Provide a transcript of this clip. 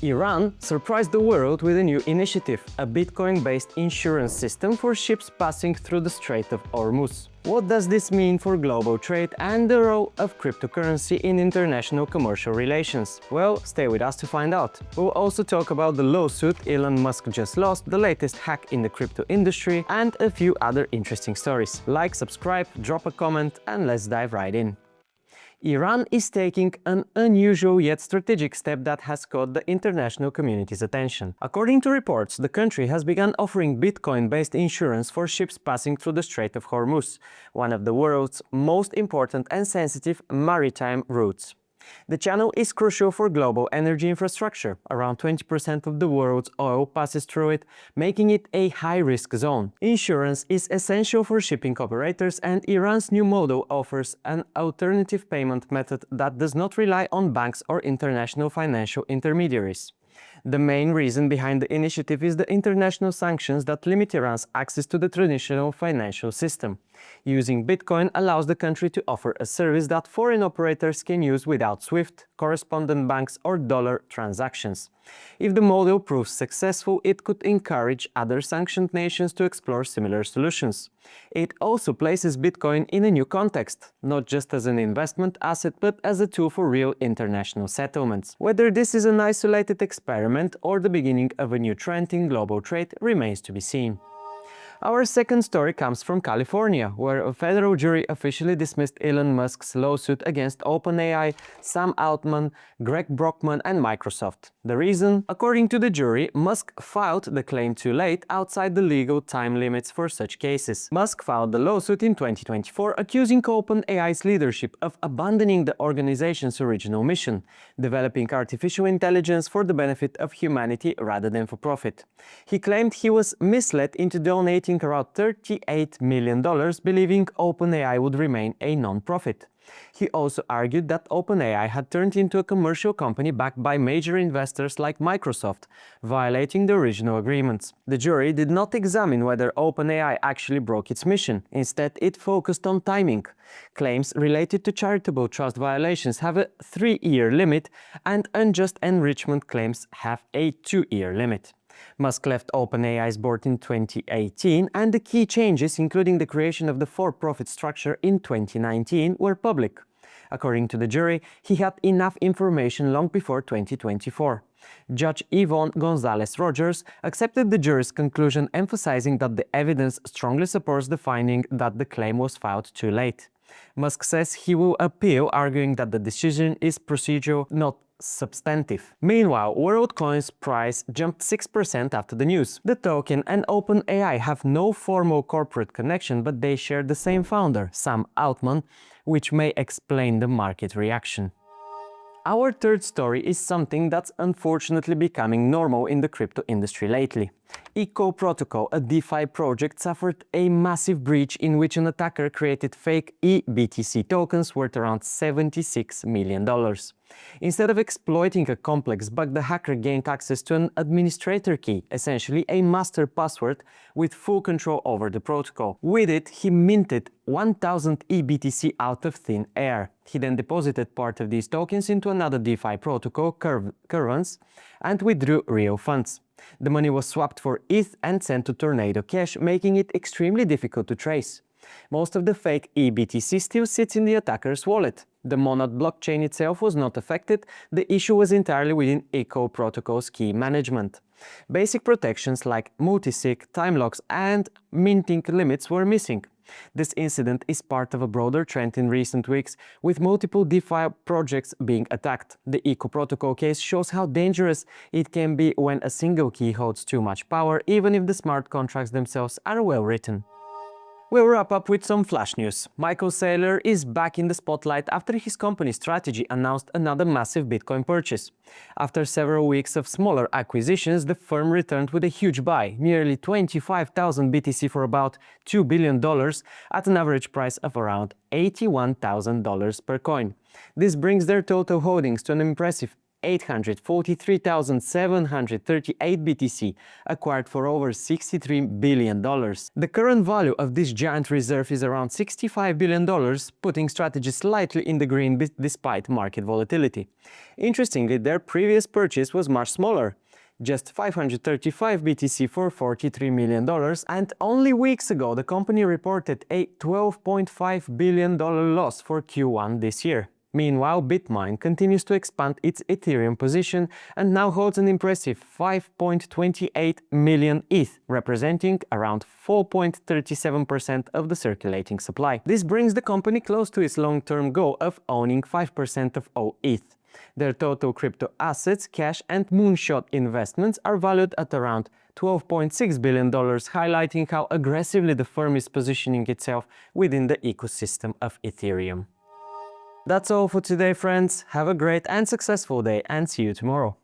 Iran surprised the world with a new initiative, a Bitcoin-based insurance system for ships passing through the Strait of Hormuz. What does this mean for global trade and the role of cryptocurrency in international commercial relations? Well, stay with us to find out. We'll also talk about the lawsuit Elon Musk just lost, the latest hack in the crypto industry, and a few other interesting stories. Like, subscribe, drop a comment, and let's dive right in. Iran is taking an unusual yet strategic step that has caught the international community's attention. According to reports, the country has begun offering Bitcoin-based insurance for ships passing through the Strait of Hormuz, one of the world's most important and sensitive maritime routes. The channel is crucial for global energy infrastructure. Around 20% of the world's oil passes through it, making it a high-risk zone. Insurance is essential for shipping operators, and Iran's new model offers an alternative payment method that does not rely on banks or international financial intermediaries. The main reason behind the initiative is the international sanctions that limit Iran's access to the traditional financial system. Using Bitcoin allows the country to offer a service that foreign operators can use without SWIFT, correspondent banks, or dollar transactions. If the model proves successful, it could encourage other sanctioned nations to explore similar solutions. It also places Bitcoin in a new context, not just as an investment asset but as a tool for real international settlements. Whether this is an isolated experiment or the beginning of a new trend in global trade remains to be seen. Our second story comes from California, where a federal jury officially dismissed Elon Musk's lawsuit against OpenAI, Sam Altman, Greg Brockman, and Microsoft. The reason? According to the jury, Musk filed the claim too late, outside the legal time limits for such cases. Musk filed the lawsuit in 2024, accusing OpenAI's leadership of abandoning the organization's original mission, developing artificial intelligence for the benefit of humanity rather than for profit. He claimed he was misled into donating around $38 million, believing OpenAI would remain a non-profit. He also argued that OpenAI had turned into a commercial company backed by major investors like Microsoft, violating the original agreements. The jury did not examine whether OpenAI actually broke its mission. Instead, it focused on timing. Claims related to charitable trust violations have a 3-year limit, and unjust enrichment claims have a 2-year limit. Musk left OpenAI's board in 2018, and the key changes, including the creation of the for-profit structure in 2019, were public. According to the jury, he had enough information long before 2024. Judge Yvonne Gonzalez-Rogers accepted the jury's conclusion, emphasizing that the evidence strongly supports the finding that the claim was filed too late. Musk says he will appeal, arguing that the decision is procedural, not substantive. Meanwhile, WorldCoin's price jumped 6% after the news. The token and OpenAI have no formal corporate connection, but they share the same founder, Sam Altman, which may explain the market reaction. Our third story is something that's unfortunately becoming normal in the crypto industry lately. Eco Protocol, a DeFi project, suffered a massive breach in which an attacker created fake eBTC tokens worth around $76 million. Instead of exploiting a complex bug, the hacker gained access to an administrator key, essentially a master password with full control over the protocol. With it, he minted 1,000 eBTC out of thin air. He then deposited part of these tokens into another DeFi protocol, Curvens, and withdrew real funds. The money was swapped for ETH and sent to Tornado Cash, making it extremely difficult to trace. Most of the fake eBTC still sits in the attacker's wallet. The Monad blockchain itself was not affected. The issue was entirely within Eco Protocol's key management. Basic protections like multisig, time locks, and minting limits were missing. This incident is part of a broader trend in recent weeks, with multiple DeFi projects being attacked. The Eco Protocol case shows how dangerous it can be when a single key holds too much power, even if the smart contracts themselves are well written. We'll wrap up with some flash news. Michael Saylor is back in the spotlight after his company Strategy announced another massive Bitcoin purchase. After several weeks of smaller acquisitions, the firm returned with a huge buy, nearly 25,000 BTC for about $2 billion at an average price of around $81,000 per coin. This brings their total holdings to an impressive 843,738 BTC, acquired for over $63 billion. The current value of this giant reserve is around $65 billion, putting Strategy slightly in the green despite market volatility. Interestingly, their previous purchase was much smaller, just 535 BTC for $43 million, and only weeks ago the company reported a $12.5 billion loss for Q1 this year. Meanwhile, BitMines continues to expand its Ethereum position and now holds an impressive 5.28 million ETH, representing around 4.37% of the circulating supply. This brings the company close to its long-term goal of owning 5% of all ETH. Their total crypto assets, cash and moonshot investments are valued at around $12.6 billion, highlighting how aggressively the firm is positioning itself within the ecosystem of Ethereum. That's all for today, friends. Have a great and successful day, and see you tomorrow.